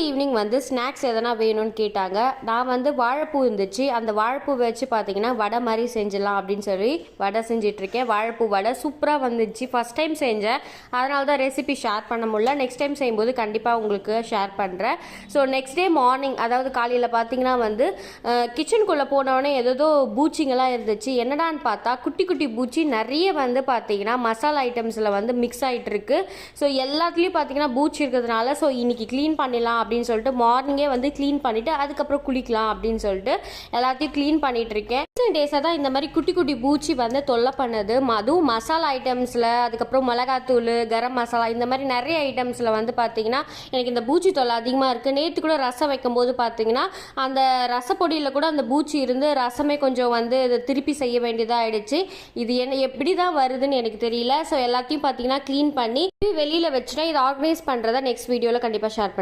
Evening வந்து snacks எதனா வேணும்னு கேட்டாங்க. நான் வந்து வாழைப்பூ இருந்துச்சு, அந்த வாழைப்பூ வச்சு பார்த்தீங்கன்னா வடை மாதிரி செஞ்சிடலாம் அப்படின்னு சொல்லி வடை செஞ்சிட்ருக்கேன். வாழைப்பூ வடை சூப்பராக வந்துச்சு. ஃபஸ்ட் டைம் செஞ்சேன், அதனால தான் ரெசிபி ஷேர் பண்ண முடியல. நெக்ஸ்ட் டைம் செய்யும்போது கண்டிப்பாக உங்களுக்கு ஷேர் பண்ணுறேன். ஸோ நெக்ஸ்ட் டே மார்னிங், அதாவது காலையில் பார்த்தீங்கன்னா வந்து கிச்சனுக்குள்ளே போனவொடனே ஏதோ பூச்சிங்கெல்லாம் இருந்துச்சு. என்னடான்னு பார்த்தா குட்டி குட்டி பூச்சி நிறைய வந்து பார்த்தீங்கன்னா மசாலா ஐட்டம்ஸில் வந்து மிக்ஸ் ஆகிட்டு இருக்கு. ஸோ எல்லாத்துலேயும் பார்த்தீங்கன்னா பூச்சி இருக்கிறதுனால ஸோ இன்னைக்கு க்ளீன் பண்ணிடலாம் அப்படின்னு சொல்லிட்டு மார்னிங்கே வந்து க்ளீன் பண்ணிவிட்டு அதுக்கப்புறம் குளிக்கலாம் அப்படின்னு சொல்லிட்டு எல்லாத்தையும் க்ளீன் பண்ணிட்டு இருக்கேன். டேஸாக தான் இந்த மாதிரி குட்டி குட்டி பூச்சி வந்து தொல்லை பண்ணுது. அதுவும் மசாலா ஐட்டம்ஸில், அதுக்கப்புறம் மிளகாத்தூள், கரம் மசாலா, இந்த மாதிரி நிறைய ஐட்டம்ஸில் வந்து பார்த்தீங்கன்னா எனக்கு இந்த பூச்சி தொல்லை அதிகமாக இருக்குது. நேற்று கூட ரசம் வைக்கும்போது பார்த்தீங்கன்னா அந்த ரசப்பொடியில் கூட அந்த பூச்சி இருந்து ரசமே கொஞ்சம் வந்து திருப்பி செய்ய வேண்டியதாக ஆயிடுச்சு. இது என்ன எப்படி தான் வருதுன்னு எனக்கு தெரியல. ஸோ எல்லாத்தையும் பார்த்தீங்கன்னா க்ளீன் பண்ணி வெளியில் வச்சுட்டேன். இதை ஆர்கனைஸ் பண்ணுறதை நெக்ஸ்ட் வீடியோவில் கண்டிப்பாக ஷேர் பண்ணுறேன்.